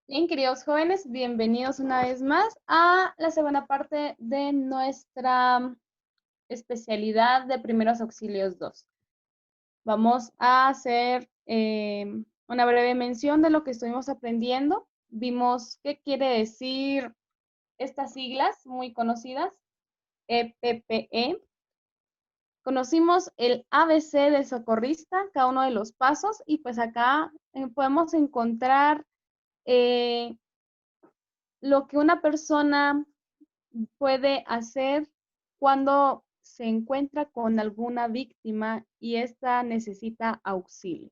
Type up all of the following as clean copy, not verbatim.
Bien, queridos jóvenes, bienvenidos una vez más a la segunda parte de nuestra especialidad de primeros auxilios 2. Vamos a hacer una breve mención de lo que estuvimos aprendiendo. Vimos qué quiere decir estas siglas muy conocidas, EPPE. Conocimos el ABC del socorrista, cada uno de los pasos, y pues acá podemos encontrar eh, lo que una persona puede hacer cuando se encuentra con alguna víctima y ésta necesita auxilio.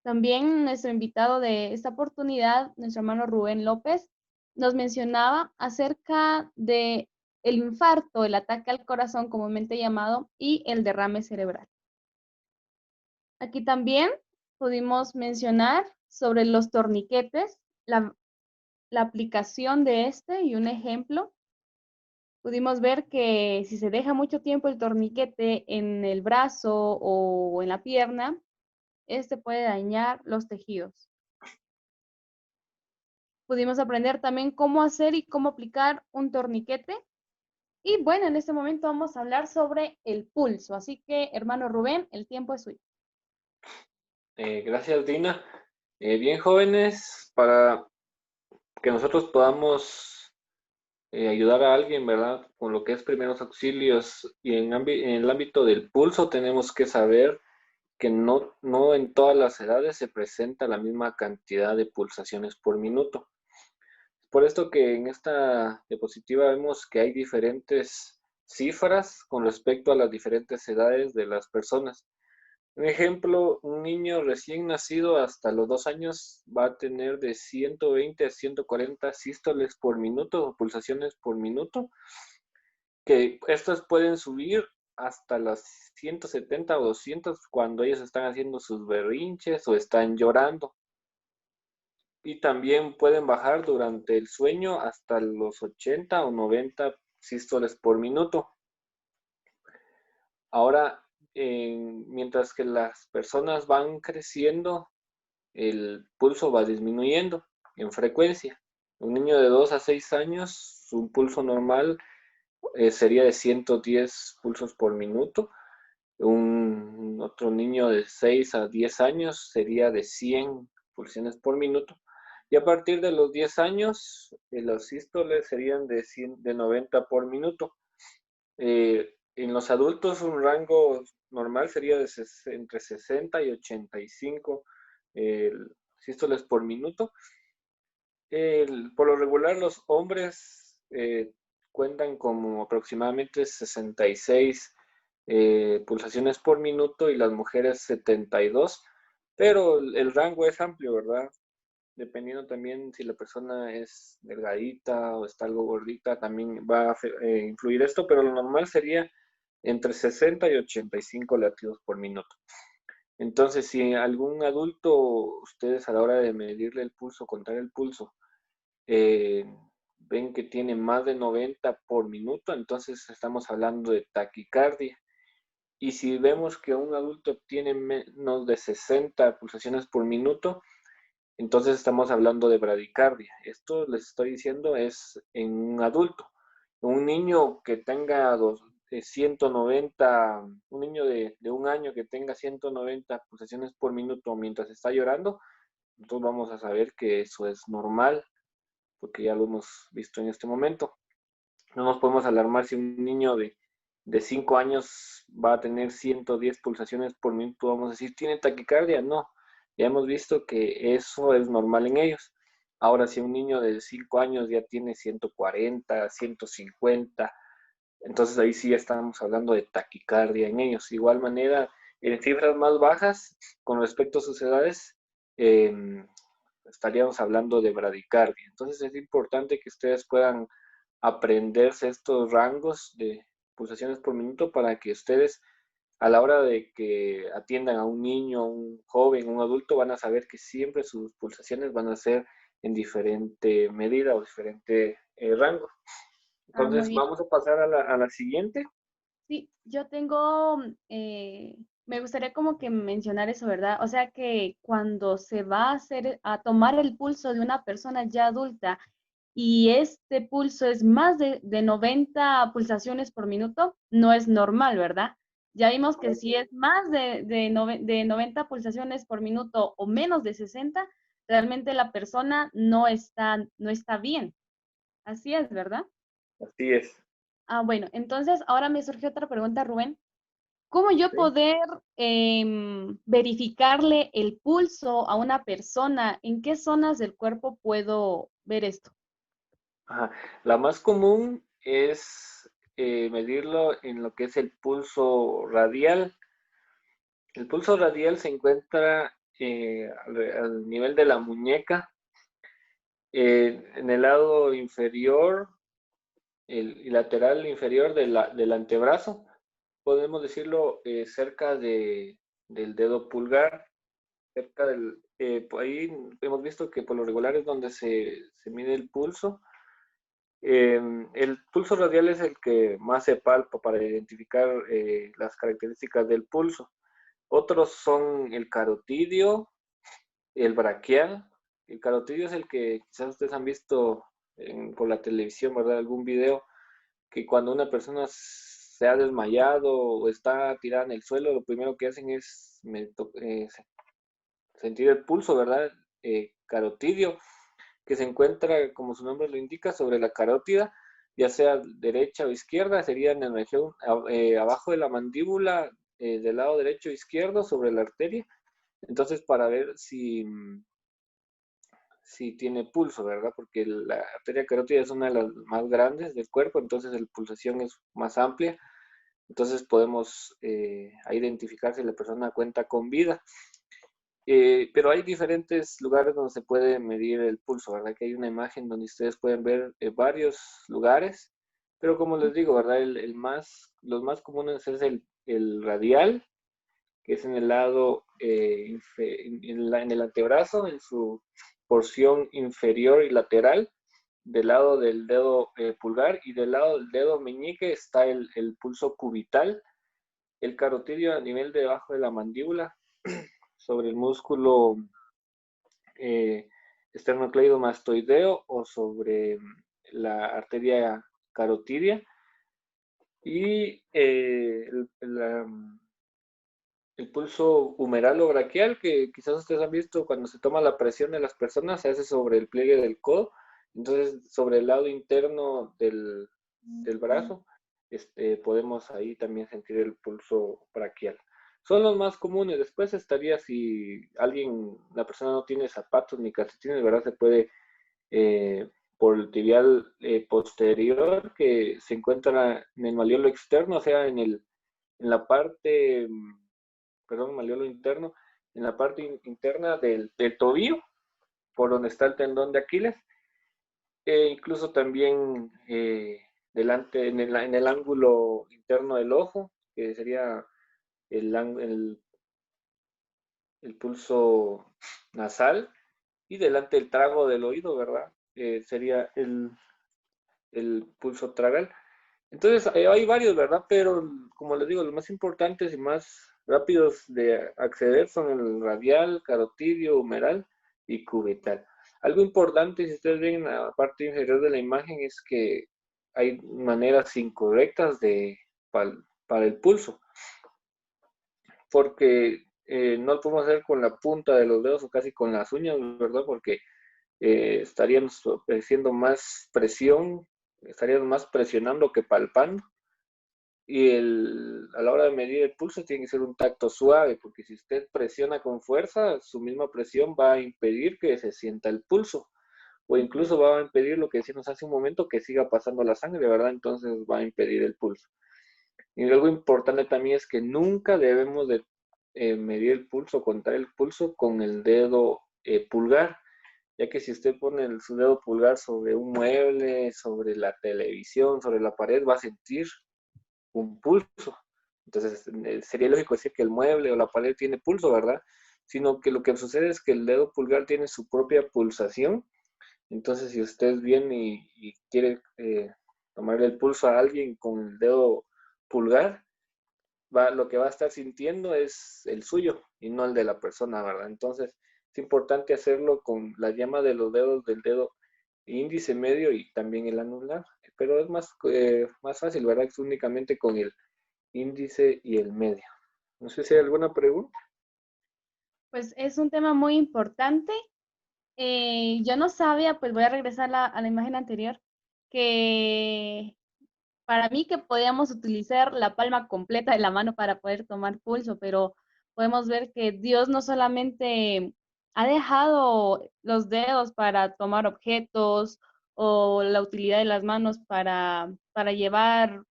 También nuestro invitado de esta oportunidad, nuestro hermano Rubén López, nos mencionaba acerca de el infarto, el ataque al corazón comúnmente llamado, y el derrame cerebral. Aquí también pudimos mencionar sobre los torniquetes, la aplicación de este y un ejemplo. Pudimos ver que si se deja mucho tiempo el torniquete en el brazo o en la pierna, este puede dañar los tejidos. Pudimos aprender también cómo hacer y cómo aplicar un torniquete. Y bueno, en este momento vamos a hablar sobre el pulso. Así que, hermano Rubén, el tiempo es suyo. Gracias, Dina. Bien, jóvenes, para que nosotros podamos ayudar a alguien, ¿verdad? Con lo que es primeros auxilios y en el ámbito del pulso tenemos que saber que no en todas las edades se presenta la misma cantidad de pulsaciones por minuto. Por esto que en esta diapositiva vemos que hay diferentes cifras con respecto a las diferentes edades de las personas. Un ejemplo, un niño recién nacido hasta los 2 años va a tener de 120 a 140 sístoles por minuto o pulsaciones por minuto, que estas pueden subir hasta las 170 o 200 cuando ellos están haciendo sus berrinches o están llorando. Y también pueden bajar durante el sueño hasta los 80 o 90 sístoles por minuto. Ahora, mientras que las personas van creciendo, el pulso va disminuyendo en frecuencia. Un niño de 2 a 6 años, su pulso normal sería de 110 pulsos por minuto. Un otro niño de 6 a 10 años sería de 100 pulsaciones por minuto. Y a partir de los 10 años, los sístoles serían de 90 por minuto. En los adultos un rango normal sería de entre 60 y 85 sístoles por minuto. Por lo regular los hombres cuentan como aproximadamente 66 pulsaciones por minuto y las mujeres 72, pero el rango es amplio, ¿verdad? Dependiendo también si la persona es delgadita o está algo gordita, también va a influir esto, pero lo normal sería entre 60 y 85 latidos por minuto. Entonces, si algún adulto, ustedes a la hora de medirle el pulso, contar el pulso, eh, ven que tiene más de 90 por minuto, entonces estamos hablando de taquicardia. Y si vemos que un adulto tiene menos de 60 pulsaciones por minuto, entonces estamos hablando de bradicardia. Esto les estoy diciendo es en un adulto. Un niño que tenga 190, un niño de 1 año que tenga 190 pulsaciones por minuto mientras está llorando, nosotros vamos a saber que eso es normal, porque ya lo hemos visto en este momento. No nos podemos alarmar si un niño de 5 años va a tener 110 pulsaciones por minuto, vamos a decir, ¿tiene taquicardia? No, ya hemos visto que eso es normal en ellos. Ahora, si un niño de 5 años ya tiene 140, 150, entonces ahí sí ya estamos hablando de taquicardia en ellos. De igual manera, en cifras más bajas, con respecto a sus edades, estaríamos hablando de bradicardia. Entonces es importante que ustedes puedan aprenderse estos rangos de pulsaciones por minuto para que ustedes a la hora de que atiendan a un niño, un joven, un adulto, van a saber que siempre sus pulsaciones van a ser en diferente medida o diferente rango. Muy Entonces bien. vamos a pasar a la siguiente. Sí, yo tengo Me gustaría como que mencionar eso, ¿verdad? O sea que cuando se va a a tomar el pulso de una persona ya adulta y este pulso es más de 90 pulsaciones por minuto, no es normal, ¿verdad? Ya vimos que si es más de 90 pulsaciones por minuto o menos de 60, realmente la persona no está bien. Así es, ¿verdad? Así es. Ah, bueno, entonces ahora me surge otra pregunta, Rubén. ¿Cómo yo ¿Sí? poder verificarle el pulso a una persona? ¿En qué zonas del cuerpo puedo ver esto? Ajá. La más común es medirlo en lo que es el pulso radial. El pulso radial se encuentra al nivel de la muñeca, en el lado inferior y lateral inferior del antebrazo. Podemos decirlo cerca del dedo pulgar, cerca por ahí hemos visto que por lo regular es donde se mide el pulso. El pulso radial es el que más se palpa para identificar las características del pulso. Otros son el carotidio, el braquial. El carotidio es el que quizás ustedes han visto por la televisión, ¿verdad? Algún video que cuando una persona se ha desmayado o está tirada en el suelo, lo primero que hacen es sentir el pulso, ¿verdad? Carotidio, que se encuentra, como su nombre lo indica, sobre la carótida, ya sea derecha o izquierda, sería en la región abajo de la mandíbula, del lado derecho o izquierdo, sobre la arteria. Entonces, para ver si tiene pulso, ¿verdad? Porque la arteria carótida es una de las más grandes del cuerpo, entonces la pulsación es más amplia. Entonces podemos identificar si la persona cuenta con vida. Pero hay diferentes lugares donde se puede medir el pulso, ¿verdad? Que hay una imagen donde ustedes pueden ver varios lugares, pero como les digo, ¿verdad? Los más comunes es el radial, que es en el lado, en el antebrazo, en su porción inferior y lateral, del lado del dedo pulgar, y del lado del dedo meñique está el pulso cubital, el carotidio a nivel debajo de la mandíbula, sobre el músculo eh, esternocleidomastoideo o sobre la arteria carotidia, y el pulso humeral o braquial, que quizás ustedes han visto cuando se toma la presión de las personas, se hace sobre el pliegue del codo, entonces sobre el lado interno del brazo, podemos ahí también sentir el pulso braquial. Son los más comunes. Después estaría si la persona no tiene zapatos ni calcetines, ¿verdad? Se puede por el tibial posterior, que se encuentra en el malleolo externo, o sea, en la parte, perdón, malleolo interno, en la parte interna del tobillo, por donde está el tendón de Aquiles, incluso también delante, en el ángulo interno del ojo, que sería el, el pulso nasal, y delante del trago del oído, ¿verdad? Sería el pulso tragal. Entonces, hay varios, ¿verdad? Pero, como les digo, los más importantes y más rápidos de acceder son el radial, carotidio, humeral y cubital. Algo importante, si ustedes ven en la parte inferior de la imagen, es que hay maneras incorrectas para el pulso, porque no lo podemos hacer con la punta de los dedos o casi con las uñas, ¿verdad? Porque estaríamos ejerciendo más presión, estaríamos más presionando que palpando. Y a la hora de medir el pulso tiene que ser un tacto suave, porque si usted presiona con fuerza, su misma presión va a impedir que se sienta el pulso, o incluso va a impedir lo que decíamos hace un momento, que siga pasando la sangre, ¿verdad? Entonces va a impedir el pulso. Y algo importante también es que nunca debemos de medir el pulso, contar el pulso con el dedo pulgar, ya que si usted pone su dedo pulgar sobre un mueble, sobre la televisión, sobre la pared, va a sentir un pulso. Entonces, sería lógico decir que el mueble o la pared tiene pulso, ¿verdad? Sino que lo que sucede es que el dedo pulgar tiene su propia pulsación. Entonces, si usted viene y quiere tomarle el pulso a alguien con el dedo pulgar, lo que va a estar sintiendo es el suyo y no el de la persona, ¿verdad? Entonces, es importante hacerlo con la yema de los dedos del dedo índice, medio y también el anular, pero es más fácil, ¿verdad? Es únicamente con el índice y el medio. No sé si hay alguna pregunta. Pues es un tema muy importante. Yo no sabía, pues voy a regresar a la imagen anterior, que para mí que podíamos utilizar la palma completa de la mano para poder tomar pulso, pero podemos ver que Dios no solamente ha dejado los dedos para tomar objetos o la utilidad de las manos para llevar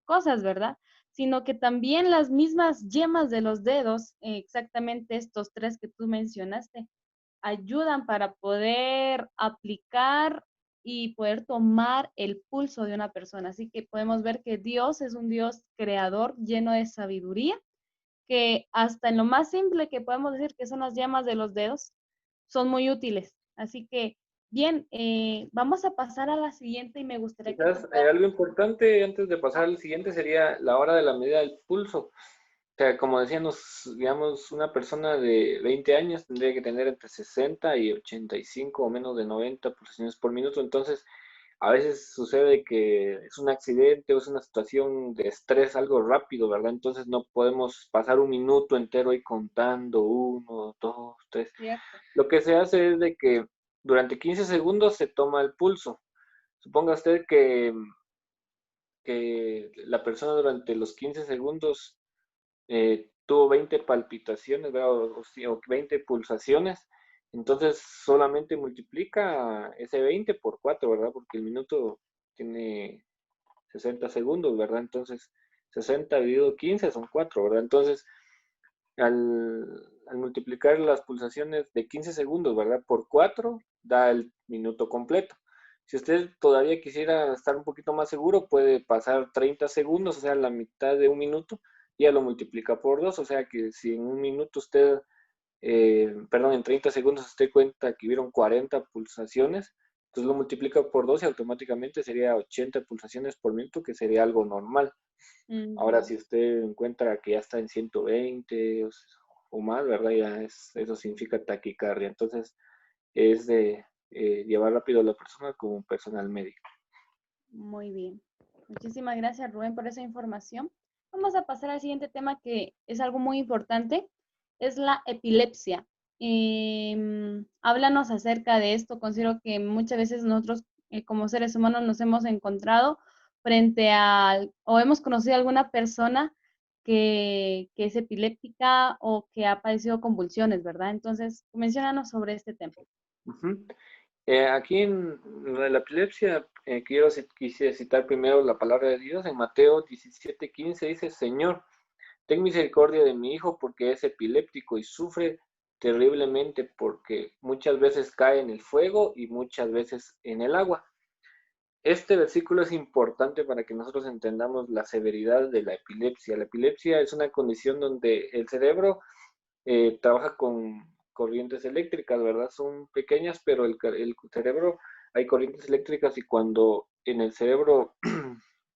cosas, ¿verdad? Sino que también las mismas yemas de los dedos, exactamente estos tres que tú mencionaste, ayudan para poder aplicar y poder tomar el pulso de una persona. Así que podemos ver que Dios es un Dios creador lleno de sabiduría, que hasta en lo más simple que podemos decir que son las yemas de los dedos, son muy útiles. Así que, bien, vamos a pasar a la siguiente y me gustaría que tú Quizás puedas... algo importante antes de pasar al siguiente sería la hora de la medida del pulso. O sea, como decíamos, digamos, una persona de 20 años tendría que tener entre 60 y 85 o menos de 90 pulsaciones por minuto. Entonces, a veces sucede que es un accidente o es una situación de estrés, algo rápido, ¿verdad? Entonces no podemos pasar un minuto entero ahí contando, uno, dos, tres. Cierto. Lo que se hace es de que durante 15 segundos se toma el pulso. Suponga usted que la persona durante los 15 segundos tuvo 20 palpitaciones, ¿verdad? O 20 pulsaciones, entonces solamente multiplica ese 20 por 4, ¿verdad? Porque el minuto tiene 60 segundos, ¿verdad? Entonces 60 dividido 15 son 4, ¿verdad? Entonces al multiplicar las pulsaciones de 15 segundos, ¿verdad? Por 4 da el minuto completo. Si usted todavía quisiera estar un poquito más seguro, puede pasar 30 segundos, o sea, la mitad de un minuto, y ya lo multiplica por 2, o sea que si en un minuto usted, perdón, en 30 segundos usted cuenta que hubieron 40 pulsaciones, entonces lo multiplica por 2 y automáticamente sería 80 pulsaciones por minuto, que sería algo normal. Ahora, Ujú. si usted encuentra que ya está en 120 o más, ¿verdad? Eso significa taquicardia. Entonces, es de llevar rápido a la persona como personal médico. Muy bien. Muchísimas gracias, Rubén, por esa información. Vamos a pasar al siguiente tema que es algo muy importante, es la epilepsia. Háblanos acerca de esto. Considero que muchas veces nosotros como seres humanos nos hemos encontrado frente a, o hemos conocido a alguna persona que es epiléptica o que ha padecido convulsiones, ¿verdad? Entonces, menciónanos sobre este tema. Ujú. Aquí en lo de la epilepsia, quisiera citar primero la palabra de Dios. En Mateo 17:15 dice: Señor, ten misericordia de mi hijo porque es epiléptico y sufre terriblemente porque muchas veces cae en el fuego y muchas veces en el agua. Este versículo es importante para que nosotros entendamos la severidad de la epilepsia. La epilepsia es una condición donde el cerebro trabaja con corrientes eléctricas, ¿verdad? Son pequeñas, pero el cerebro, hay corrientes eléctricas y cuando en el cerebro,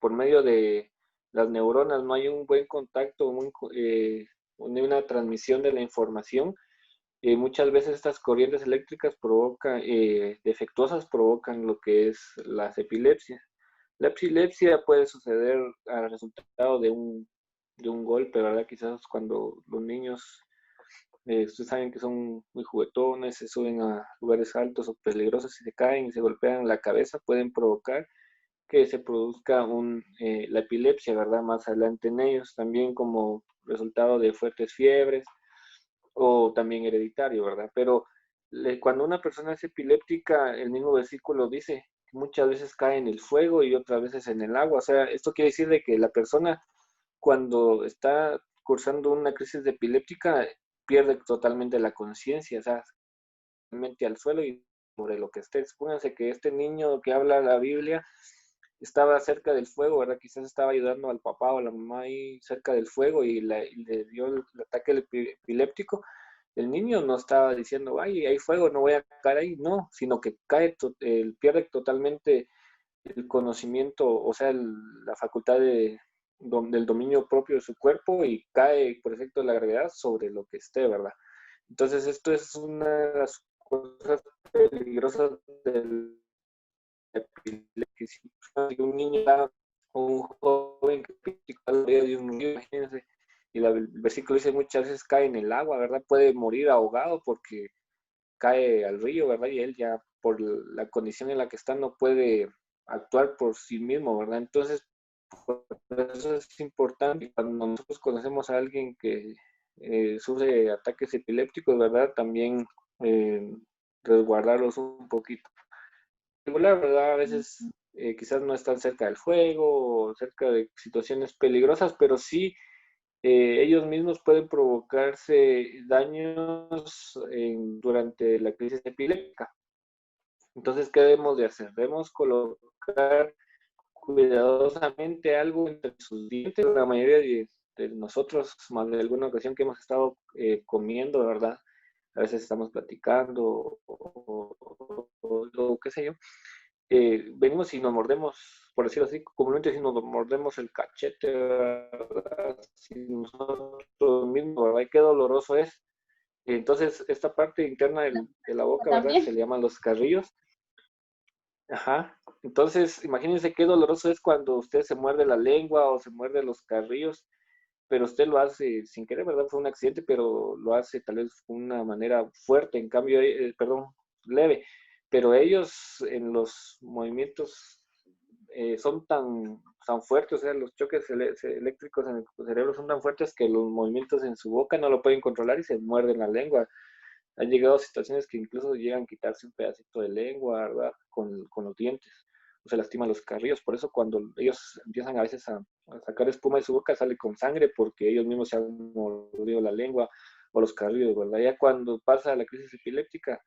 por medio de las neuronas, no hay un buen contacto, una transmisión de la información, muchas veces estas corrientes eléctricas defectuosas provocan lo que es las epilepsias. La epilepsia puede suceder al resultado de un golpe, ¿verdad? Quizás cuando los niños, ustedes saben que son muy juguetones, se suben a lugares altos o peligrosos y se caen y se golpean la cabeza, pueden provocar que se produzca la epilepsia, ¿verdad? Más adelante en ellos, también como resultado de fuertes fiebres o también hereditario, ¿verdad? Pero cuando una persona es epiléptica, el mismo versículo dice, que muchas veces cae en el fuego y otras veces en el agua. O sea, esto quiere decir de que la persona cuando está cursando una crisis de epiléptica pierde totalmente la conciencia, o sea, realmente al suelo y sobre lo que esté. Supónganse que este niño que habla la Biblia estaba cerca del fuego, ¿verdad? Quizás estaba ayudando al papá o a la mamá ahí cerca del fuego y le dio el ataque epiléptico. El niño no estaba diciendo, ay, hay fuego, no voy a caer ahí, no, sino que pierde totalmente el conocimiento, o sea, la facultad del dominio propio de su cuerpo y cae por efecto de la gravedad sobre lo que esté, ¿verdad? Entonces esto es una de las cosas peligrosas del que si un niño o un joven que pica la orilla de un río, imagínense, y el versículo dice muchas veces cae en el agua, ¿verdad? Puede morir ahogado porque cae al río, ¿verdad? Y él ya por la condición en la que está no puede actuar por sí mismo, ¿verdad? Entonces, por eso es importante cuando nosotros conocemos a alguien que sufre ataques epilépticos, ¿verdad? También eh, resguardarlos un poquito. La verdad, a veces quizás no están cerca del fuego o cerca de situaciones peligrosas, pero sí ellos mismos pueden provocarse daños durante la crisis epiléptica. Entonces, ¿qué debemos de hacer? Debemos colocar cuidadosamente algo entre sus dientes. La mayoría de nosotros, más de alguna ocasión que hemos estado comiendo, ¿verdad? A veces estamos platicando o qué sé yo. Venimos y nos mordemos, por decirlo así, comúnmente si nos mordemos el cachete, ¿verdad? Si nosotros mismos, ¿verdad? Y qué doloroso es. Entonces, esta parte interna de la boca, ¿verdad? Se También. le llaman los carrillos. Ajá. Entonces, imagínense qué doloroso es cuando usted se muerde la lengua o se muerde los carrillos, pero usted lo hace sin querer, ¿verdad? Fue un accidente, pero lo hace tal vez de una manera fuerte, en cambio, perdón, leve. Pero ellos en los movimientos son tan fuertes, o sea, los choques eléctricos en el cerebro son tan fuertes que los movimientos en su boca no lo pueden controlar y se muerden la lengua. Han llegado a situaciones que incluso llegan a quitarse un pedacito de lengua, ¿verdad? Con los dientes. O se lastiman los carrillos. Por eso cuando ellos empiezan a veces a sacar espuma de su boca, sale con sangre porque ellos mismos se han mordido la lengua o los carrillos, ¿verdad? Ya cuando pasa la crisis epiléptica,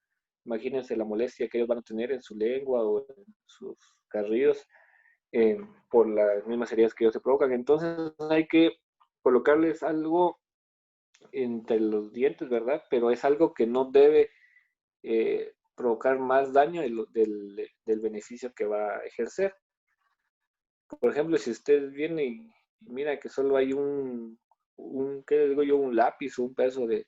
imagínense la molestia que ellos van a tener en su lengua o en sus carrillos por las mismas heridas que ellos se provocan. Entonces hay que colocarles algo entre los dientes, ¿verdad? Pero es algo que no debe provocar más daño del beneficio que va a ejercer. Por ejemplo, si usted viene y mira que solo hay ¿qué digo yo? Un lápiz o un pedazo de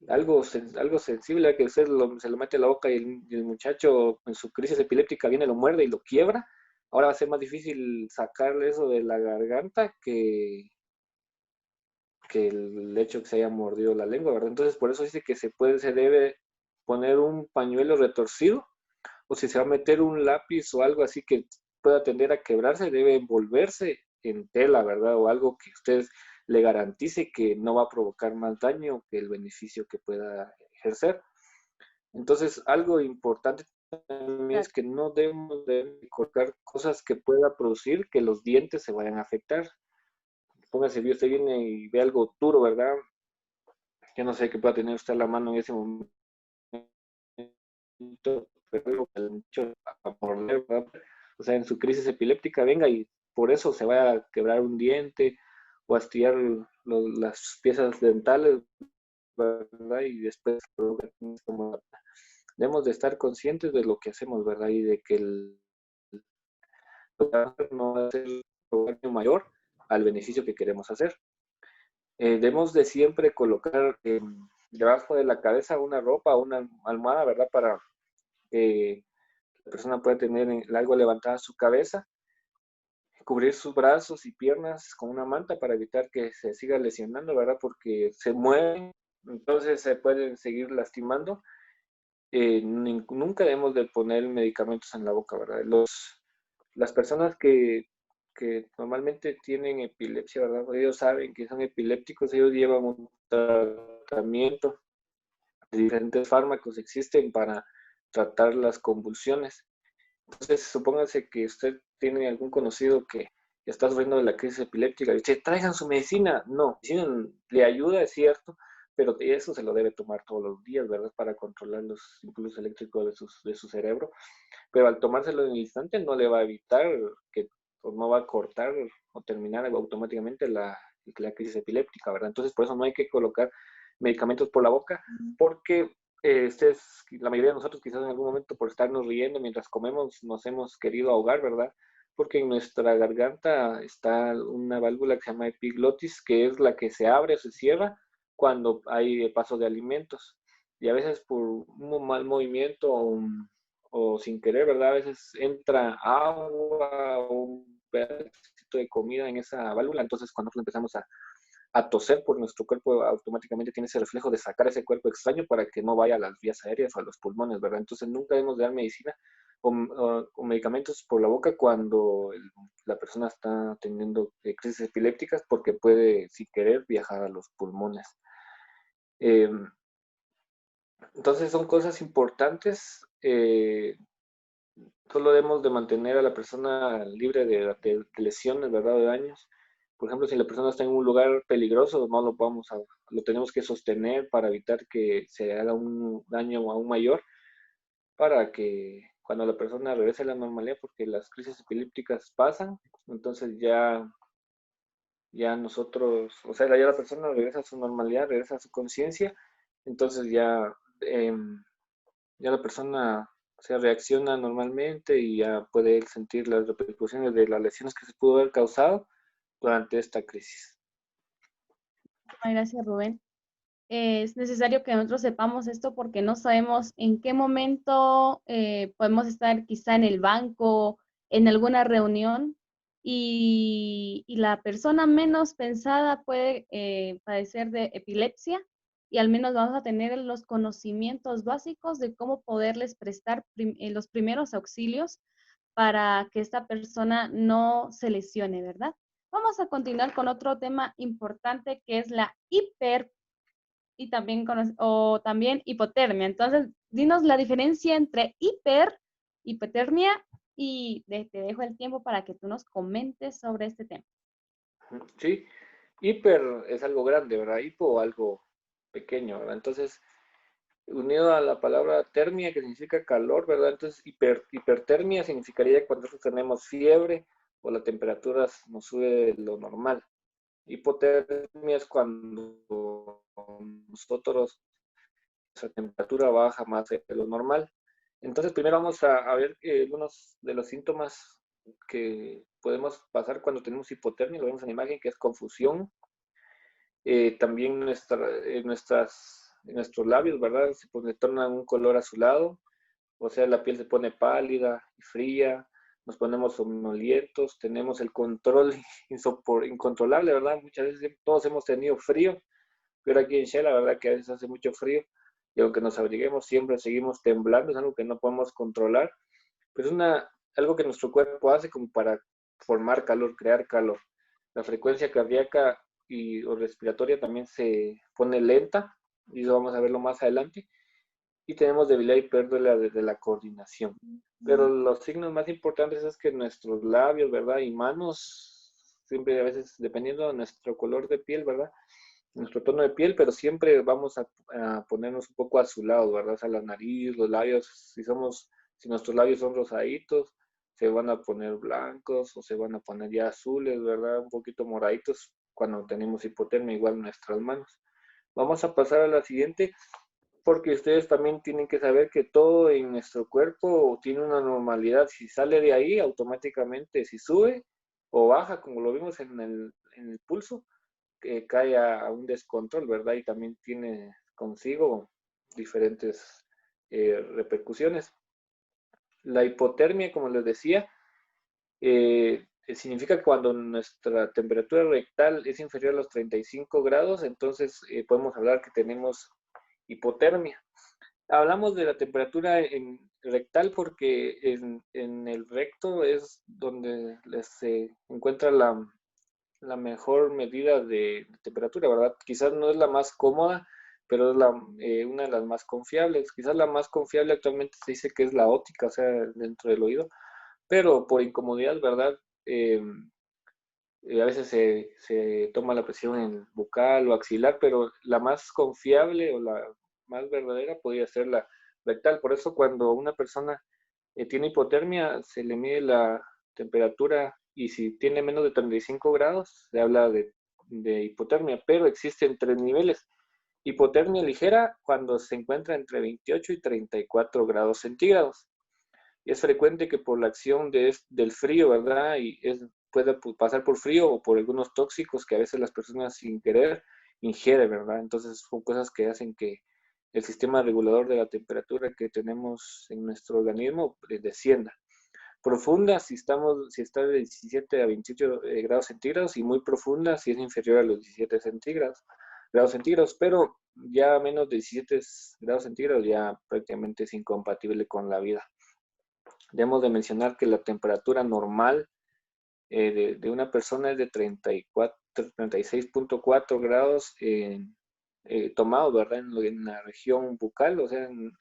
algo sensible que usted se lo mete a la boca y el muchacho en su crisis epiléptica viene, lo muerde y lo quiebra, ahora va a ser más difícil sacarle eso de la garganta que el hecho que se haya mordido la lengua, ¿verdad? Entonces, por eso dice que se debe poner un pañuelo retorcido, o si se va a meter un lápiz o algo así que pueda tender a quebrarse, debe envolverse en tela, ¿verdad? O algo que usted le garantice que no va a provocar más daño que el beneficio que pueda ejercer. Entonces, algo importante también es que no debemos de colocar cosas que pueda producir que los dientes se vayan a afectar. Póngase, usted viene y ve algo duro, ¿verdad? Yo no sé qué pueda tener usted a la mano en ese momento, pero el mucho a morder, ¿verdad? O sea, en su crisis epiléptica venga y por eso se va a quebrar un diente o a astillar las piezas dentales, ¿verdad? Y después debemos de estar conscientes de lo que hacemos, ¿verdad? Y de que el no va a ser un daño mayor al beneficio que queremos hacer. Debemos de siempre colocar debajo de la cabeza una ropa, una almohada, ¿verdad? Para que la persona pueda tener algo levantada su cabeza, cubrir sus brazos y piernas con una manta para evitar que se siga lesionando, ¿verdad? Porque se mueven, entonces se pueden seguir lastimando. Nunca debemos de poner medicamentos en la boca, ¿verdad? Las personas que normalmente tienen epilepsia, ¿verdad? Ellos saben que son epilépticos, ellos llevan un tratamiento, diferentes fármacos existen para tratar las convulsiones. Entonces, supóngase que usted tiene algún conocido que está sufriendo de la crisis epiléptica y dice, traigan su medicina. No, medicina le ayuda, es cierto, pero eso se lo debe tomar todos los días, ¿verdad? Para controlar los impulsos eléctricos de su cerebro. Pero al tomárselo en el instante no le va a evitar que, o no va a cortar o terminar automáticamente la crisis epiléptica, ¿verdad? Entonces, por eso no hay que colocar medicamentos por la boca, porque la mayoría de nosotros quizás en algún momento por estarnos riendo mientras comemos nos hemos querido ahogar, ¿verdad? porque en nuestra garganta está una válvula que se llama epiglotis, que es la que se abre o se cierra cuando hay paso de alimentos. Y a veces por un mal movimiento o sin querer, ¿verdad? A veces entra agua o un pedacito de comida en esa válvula, entonces cuando nosotros empezamos a toser, por nuestro cuerpo automáticamente tiene ese reflejo de sacar ese cuerpo extraño para que no vaya a las vías aéreas o a los pulmones, ¿verdad? Entonces nunca debemos dar medicina o medicamentos por la boca cuando la persona está teniendo crisis epilépticas porque puede, sin querer, viajar a los pulmones. Eh, entonces son cosas importantes. Solo debemos de mantener a la persona libre de lesiones, ¿verdad? De daños. Por ejemplo, si la persona está en un lugar peligroso, no lo tenemos que sostener para evitar que se haga un daño aún mayor, para que cuando la persona regrese a la normalidad, porque las crisis epilépticas pasan, entonces ya nosotros, o sea, ya la persona regresa a su normalidad, regresa a su conciencia, entonces ya la persona se reacciona normalmente y ya puede sentir las repercusiones de las lesiones que se pudo haber causado durante esta crisis. Gracias, Rubén. Es necesario que nosotros sepamos esto porque no sabemos en qué momento podemos estar quizá en el banco, en alguna reunión, y la persona menos pensada puede padecer de epilepsia, y al menos vamos a tener los conocimientos básicos de cómo poderles prestar los primeros auxilios para que esta persona no se lesione, ¿verdad? Vamos a continuar con otro tema importante que es la y también, o también hipotermia. Entonces, dinos la diferencia entre hipotermia, y te dejo el tiempo para que tú nos comentes sobre este tema. Sí, hiper es algo grande, ¿verdad? Hipo algo pequeño, ¿verdad? Entonces, unido a la palabra termia, que significa calor, ¿verdad? Entonces, hipertermia significaría cuando nosotros tenemos fiebre o la temperatura nos sube de lo normal. Hipotermia es cuando nosotros, nuestra temperatura baja más de lo normal. Entonces, primero vamos a ver algunos de los síntomas que podemos pasar cuando tenemos hipotermia. Lo vemos en la imagen, que es confusión. También nuestros labios, ¿verdad? Se tornan un color azulado, o sea, la piel se pone pálida y fría, nos ponemos somnolientos, tenemos el control incontrolable, ¿verdad? Muchas veces todos hemos tenido frío, pero aquí en Shell la verdad que a veces hace mucho frío y aunque nos abriguemos siempre seguimos temblando, es algo que no podemos controlar, pero es algo que nuestro cuerpo hace como para formar calor, crear calor. La frecuencia cardíaca o respiratoria también se pone lenta, y eso vamos a verlo más adelante, y tenemos debilidad y pérdida de la coordinación. Pero los signos más importantes es que nuestros labios, ¿verdad? Y manos, siempre a veces, dependiendo de nuestro color de piel, ¿verdad? Nuestro tono de piel, pero siempre vamos a ponernos un poco azulados, ¿verdad? O sea, la nariz, los labios, si nuestros labios son rosaditos, se van a poner blancos o se van a poner ya azules, ¿verdad? Un poquito moraditos cuando tenemos hipotermia, igual nuestras manos. Vamos a pasar a la siguiente, porque ustedes también tienen que saber que todo en nuestro cuerpo tiene una normalidad. Si sale de ahí, automáticamente, si sube o baja, como lo vimos en el pulso, cae a un descontrol, ¿verdad? Y también tiene consigo diferentes repercusiones. La hipotermia, como les decía, significa que cuando nuestra temperatura rectal es inferior a los 35 grados, entonces podemos hablar que tenemos hipotermia. Hablamos de la temperatura rectal porque en el recto es donde se encuentra la mejor medida de temperatura, ¿verdad? Quizás no es la más cómoda, pero es una de las más confiables. Quizás la más confiable actualmente se dice que es la óptica, o sea, dentro del oído, pero por incomodidad, ¿verdad? A veces se toma la presión en bucal o axilar, pero la más confiable o la más verdadera podría ser la rectal. Por eso cuando una persona tiene hipotermia, se le mide la temperatura y si tiene menos de 35 grados, se habla de hipotermia, pero existen tres niveles. Hipotermia ligera cuando se encuentra entre 28 y 34 grados centígrados. Y es frecuente que por la acción del frío, ¿verdad? Puede pasar por frío o por algunos tóxicos que a veces las personas sin querer ingieren, ¿verdad? Entonces son cosas que hacen que el sistema regulador de la temperatura que tenemos en nuestro organismo descienda. Profunda si está de 17 a 28 grados centígrados, y muy profunda si es inferior a los 17 grados centígrados, pero ya menos de 17 grados centígrados ya prácticamente es incompatible con la vida. Debemos de mencionar que la temperatura normal de una persona es de 36.4 grados tomado, ¿verdad? En la región bucal, o sea, en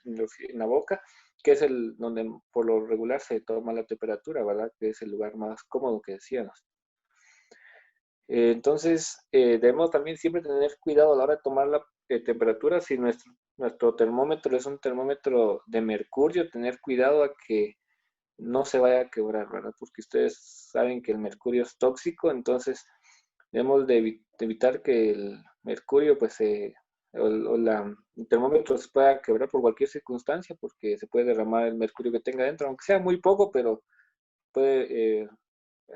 la boca, que es donde por lo regular se toma la temperatura, ¿verdad? Que es el lugar más cómodo que decíamos. Entonces, debemos también siempre tener cuidado a la hora de tomar la temperatura. Si nuestro termómetro es un termómetro de mercurio, tener cuidado a que no se vaya a quebrar, ¿verdad? Porque ustedes saben que el mercurio es tóxico, entonces debemos de evitar que el mercurio, pues, el termómetro se pueda quebrar por cualquier circunstancia, porque se puede derramar el mercurio que tenga dentro, aunque sea muy poco, pero puede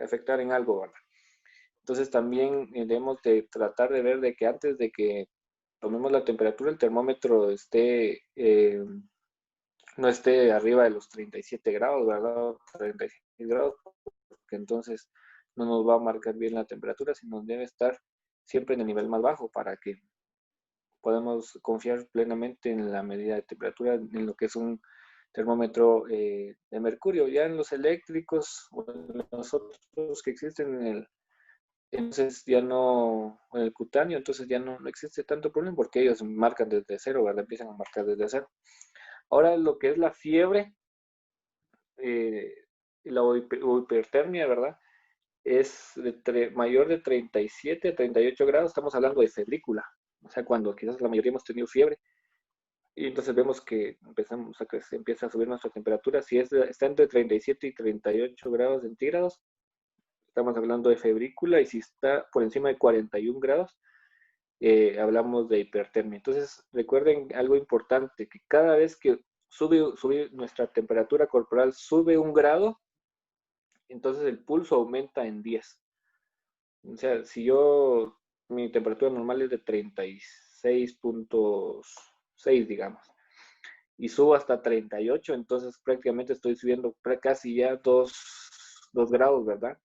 afectar en algo, ¿verdad? Entonces también debemos de tratar de ver de que antes de que tomemos la temperatura, el termómetro no esté arriba de los 37 grados, ¿verdad? 36 grados, porque entonces no nos va a marcar bien la temperatura, sino debe estar siempre en el nivel más bajo para que podamos confiar plenamente en la medida de temperatura, en lo que es un termómetro de mercurio. Ya en los eléctricos o en los otros que existen entonces ya no, en el cutáneo, entonces ya no existe tanto problema porque ellos marcan desde cero, ¿verdad? Empiezan a marcar desde cero. Ahora lo que es la fiebre, eh, la hipertermia, ¿verdad? Es mayor de 37 a 38 grados, estamos hablando de febrícula, o sea, cuando quizás la mayoría hemos tenido fiebre, y entonces vemos que empezamos a que se empieza a subir nuestra temperatura. Si está entre 37 y 38 grados centígrados, estamos hablando de febrícula, y si está por encima de 41 grados, hablamos de hipertermia. Entonces, recuerden algo importante, que cada vez que sube nuestra temperatura corporal, sube un grado, entonces el pulso aumenta en 10. O sea, mi temperatura normal es de 36.6, digamos, y subo hasta 38, entonces prácticamente estoy subiendo casi ya 2 grados, ¿verdad?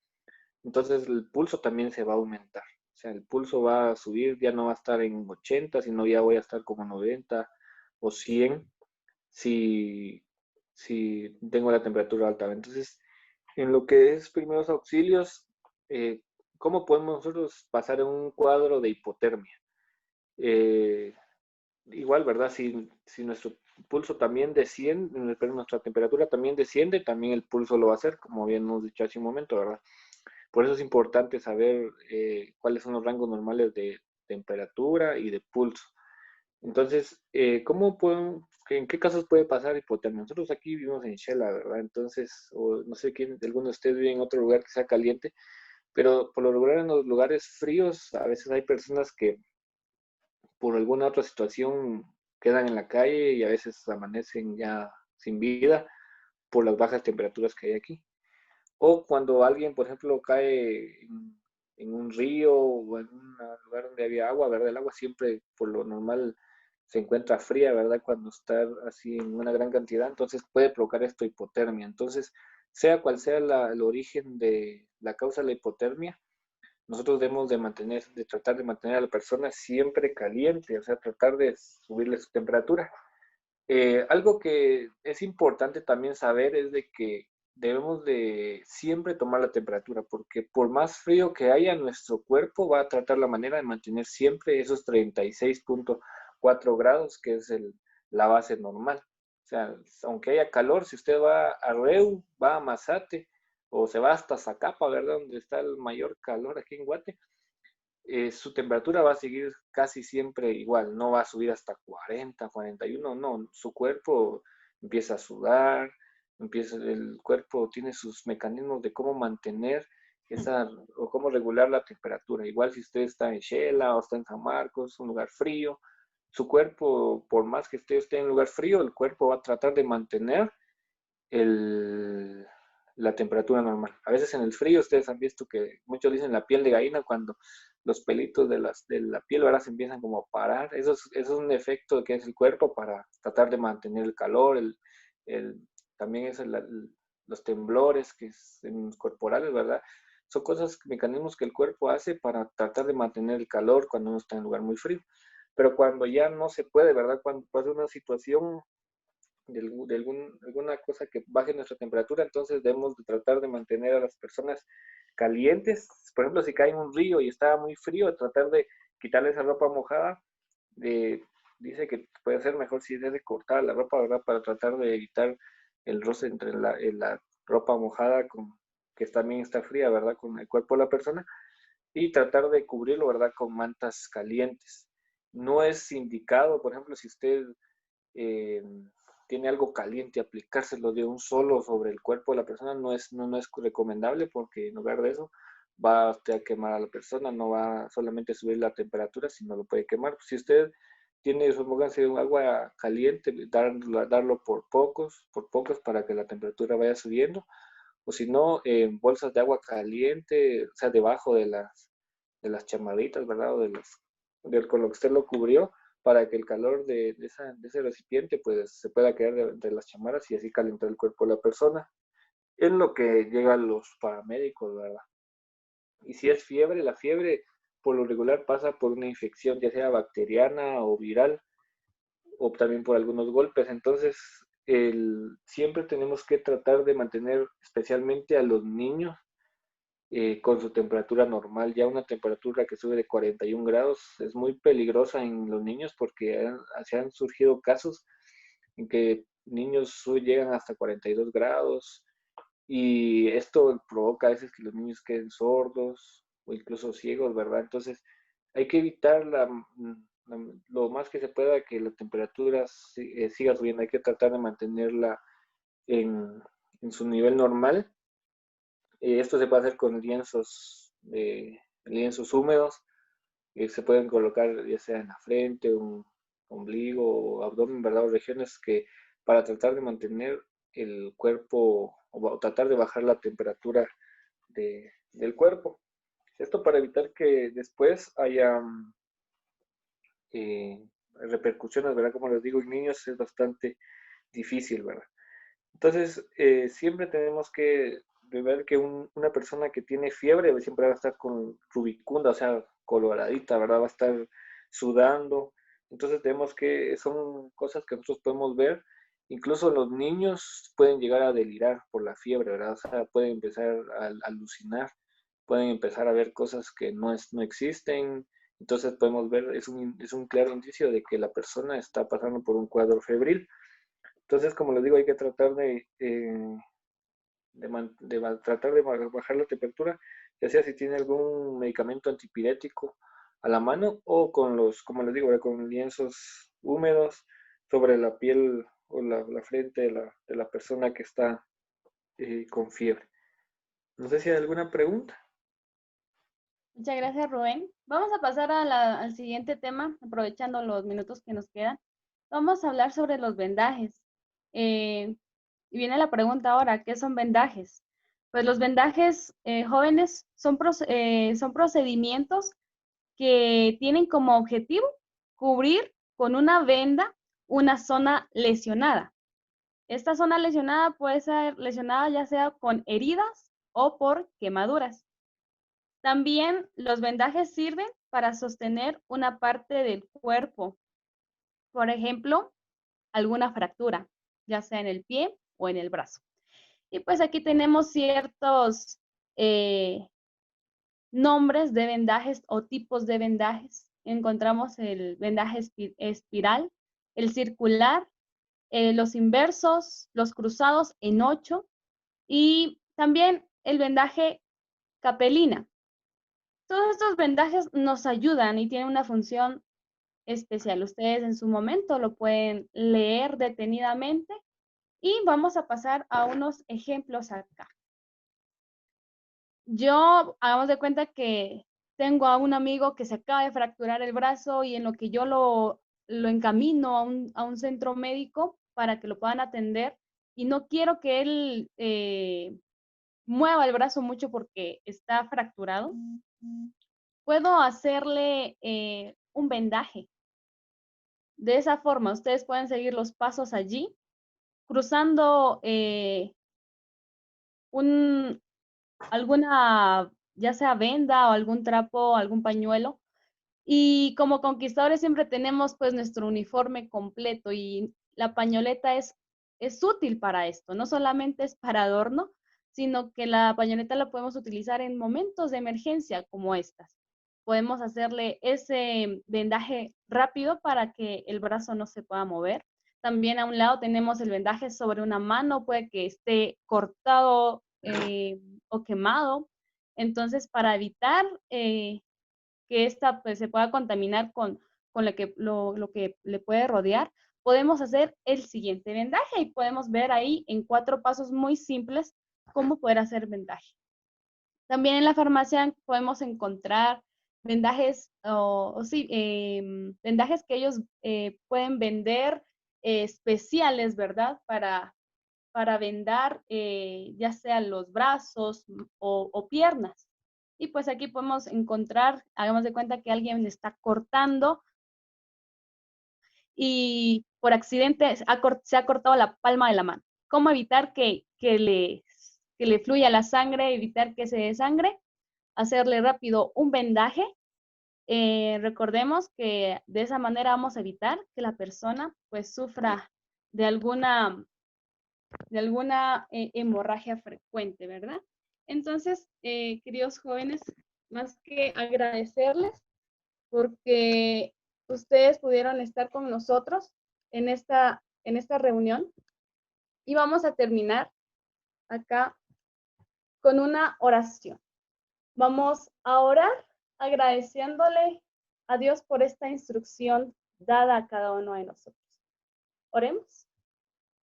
Entonces el pulso también se va a aumentar. O sea, el pulso va a subir, ya no va a estar en 80, sino ya voy a estar como 90 o 100 si, si tengo la temperatura alta. Entonces, en lo que es primeros auxilios, eh, ¿cómo podemos nosotros pasar en un cuadro de hipotermia? Eh, Igual, ¿verdad? Si nuestro pulso también desciende, pero nuestra temperatura también desciende, también el pulso lo va a hacer, como bien hemos dicho hace un momento, ¿verdad? Por eso es importante saber cuáles son los rangos normales de temperatura y de pulso. Entonces, ¿en qué casos puede pasar hipotermia? Nosotros aquí vivimos en Shela, ¿verdad? Entonces, no sé quién, alguno de ustedes vive en otro lugar que sea caliente, pero por lo regular en los lugares fríos, a veces hay personas que por alguna otra situación quedan en la calle y a veces amanecen ya sin vida por las bajas temperaturas que hay aquí. O cuando alguien, por ejemplo, cae en un río o en un lugar donde había agua, ¿verdad? El agua siempre, por lo normal, se encuentra fría, ¿verdad? Cuando está así en una gran cantidad, entonces puede provocar esto hipotermia. Entonces, sea cual sea el origen de la causa de la hipotermia, nosotros debemos de tratar de mantener a la persona siempre caliente, o sea, tratar de subirle su temperatura. Algo que es importante también saber es de que debemos de siempre tomar la temperatura, porque por más frío que haya, nuestro cuerpo va a tratar la manera de mantener siempre esos 36.4 grados, que es la base normal. O sea, aunque haya calor, si usted va a Reu, va a Mazate, o se va hasta Zacapa, ¿verdad? Donde está el mayor calor aquí en Guate, su temperatura va a seguir casi siempre igual, no va a subir hasta 40, 41, no, su cuerpo empieza a sudar, el cuerpo tiene sus mecanismos de cómo mantener o cómo regular la temperatura. Igual si usted está en Shela o está en San Marcos, un lugar frío, su cuerpo, por más que esté en un lugar frío, el cuerpo va a tratar de mantener la temperatura normal. A veces en el frío ustedes han visto que muchos dicen la piel de gallina cuando los pelitos de la piel ahora se empiezan como a parar. Eso es un efecto que es el cuerpo para tratar de mantener el calor. El, también es los temblores que es corporales, ¿verdad? Son cosas, mecanismos que el cuerpo hace para tratar de mantener el calor cuando uno está en un lugar muy frío. Pero cuando ya no se puede, ¿verdad? Cuando pasa una situación alguna cosa que baje nuestra temperatura, entonces debemos de tratar de mantener a las personas calientes. Por ejemplo, si cae en un río y está muy frío, tratar de quitarle esa ropa mojada. Dice que puede ser mejor si es de cortar la ropa, ¿verdad? Para tratar de evitar el roce entre la ropa mojada que también está fría, ¿verdad? Con el cuerpo de la persona y tratar de cubrirlo, ¿verdad? Con mantas calientes. No es indicado, por ejemplo, si usted eh, tiene algo caliente, aplicárselo de un solo sobre el cuerpo de la persona no es recomendable porque en lugar de eso va usted a quemar a la persona, no va solamente a subir la temperatura, sino lo puede quemar. Si usted tiene, supóngase, un agua caliente, darlo por pocos para que la temperatura vaya subiendo, o si no, bolsas de agua caliente, o sea, debajo de las chamarritas, ¿verdad? O con lo que usted lo cubrió, para que el calor de ese recipiente pues se pueda quedar de las chamarras y así calentar el cuerpo de la persona. Es lo que llegan los paramédicos, ¿verdad? Y si es fiebre, la fiebre por lo regular pasa por una infección, ya sea bacteriana o viral, o también por algunos golpes. Entonces, siempre tenemos que tratar de mantener especialmente a los niños con su temperatura normal. Ya una temperatura que sube de 41 grados es muy peligrosa en los niños porque se han surgido casos en que niños llegan hasta 42 grados y esto provoca a veces que los niños queden sordos o incluso ciegos, ¿verdad? Entonces hay que evitar lo más que se pueda que la temperatura siga subiendo. Hay que tratar de mantenerla en, en su nivel normal. Esto se puede hacer con lienzos húmedos, que se pueden colocar ya sea en la frente, un ombligo o abdomen, ¿verdad? O regiones que para tratar de mantener el cuerpo o tratar de bajar la temperatura del cuerpo. Esto para evitar que después haya repercusiones, ¿verdad? Como les digo, en niños es bastante difícil, ¿verdad? Entonces, siempre tenemos que ver que una persona que tiene fiebre siempre va a estar con rubicunda, o sea, coloradita, ¿verdad? Va a estar sudando. Entonces, tenemos que, son cosas que nosotros podemos ver. Incluso los niños pueden llegar a delirar por la fiebre, ¿verdad? O sea, pueden empezar a alucinar, pueden empezar a ver cosas que no existen. Entonces, podemos ver, es un claro indicio de que la persona está pasando por un cuadro febril. Entonces, como les digo, hay que tratar tratar de bajar la temperatura, ya sea si tiene algún medicamento antipirético a la mano o con como les digo, con lienzos húmedos sobre la piel o la frente de la persona que está con fiebre. No sé si hay alguna pregunta. Muchas gracias, Rubén. Vamos a pasar al siguiente tema, aprovechando los minutos que nos quedan. Vamos a hablar sobre los vendajes. Y viene la pregunta ahora, ¿qué son vendajes? Pues los vendajes jóvenes son procedimientos que tienen como objetivo cubrir con una venda una zona lesionada. Esta zona lesionada puede ser lesionada ya sea con heridas o por quemaduras. También los vendajes sirven para sostener una parte del cuerpo. Por ejemplo, alguna fractura, ya sea en el pie o en el brazo. Y pues aquí tenemos ciertos nombres de vendajes o tipos de vendajes. Encontramos el vendaje espiral, el circular, los inversos, los cruzados en 8 y también el vendaje capelina. Todos estos vendajes nos ayudan y tienen una función especial. Ustedes en su momento lo pueden leer detenidamente y vamos a pasar a unos ejemplos acá. Yo, hagamos de cuenta que tengo a un amigo que se acaba de fracturar el brazo y en lo que yo lo encamino a un centro médico para que lo puedan atender, y no quiero que él mueva el brazo mucho porque está fracturado, puedo hacerle un vendaje. De esa forma, ustedes pueden seguir los pasos allí, cruzando alguna, ya sea venda o algún trapo, algún pañuelo. Y como conquistadores siempre tenemos pues nuestro uniforme completo y la pañoleta es útil para esto, no solamente es para adorno, sino que la pañoleta la podemos utilizar en momentos de emergencia como estas. Podemos hacerle ese vendaje rápido para que el brazo no se pueda mover. También a un lado tenemos el vendaje sobre una mano, puede que esté cortado o quemado. Entonces, para evitar que ésta pues, se pueda contaminar con lo que le puede rodear, podemos hacer el siguiente vendaje y podemos ver ahí en 4 pasos muy simples cómo poder hacer vendaje. También en la farmacia podemos encontrar vendajes, vendajes que ellos pueden vender especiales, ¿verdad? Para vendar ya sea los brazos o piernas. Y pues aquí podemos encontrar, hagamos de cuenta que alguien está cortando y por accidente se ha cortado la palma de la mano. ¿Cómo evitar que le fluya la sangre, evitar que se desangre? Hacerle rápido un vendaje. Recordemos que de esa manera vamos a evitar que la persona pues sufra de alguna hemorragia frecuente, ¿verdad? Entonces, queridos jóvenes, más que agradecerles porque ustedes pudieron estar con nosotros en esta reunión y vamos a terminar acá con una oración. Vamos a orar agradeciéndole a Dios por esta instrucción dada a cada uno de nosotros. Oremos.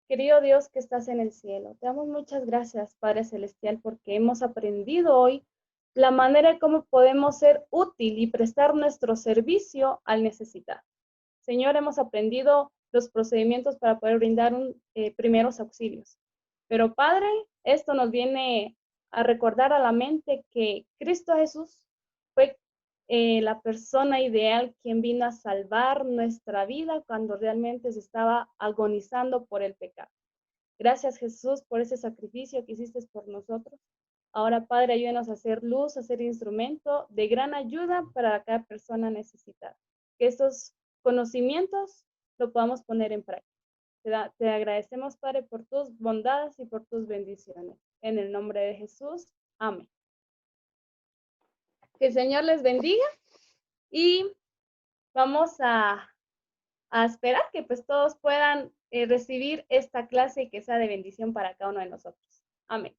Querido Dios que estás en el cielo, te damos muchas gracias, Padre Celestial, porque hemos aprendido hoy la manera en cómo podemos ser útil y prestar nuestro servicio al necesitado. Señor, hemos aprendido los procedimientos para poder brindar primeros auxilios. Pero Padre, esto nos viene a recordar a la mente que Cristo Jesús fue la persona ideal quien vino a salvar nuestra vida cuando realmente se estaba agonizando por el pecado. Gracias Jesús por ese sacrificio que hiciste por nosotros. Ahora Padre, ayúdanos a hacer luz, a ser instrumento de gran ayuda para cada persona necesitada. Que estos conocimientos lo podamos poner en práctica. Te agradecemos, Padre, por tus bondades y por tus bendiciones. En el nombre de Jesús, amén. Que el Señor les bendiga y vamos a esperar que pues todos puedan recibir esta clase y que sea de bendición para cada uno de nosotros. Amén.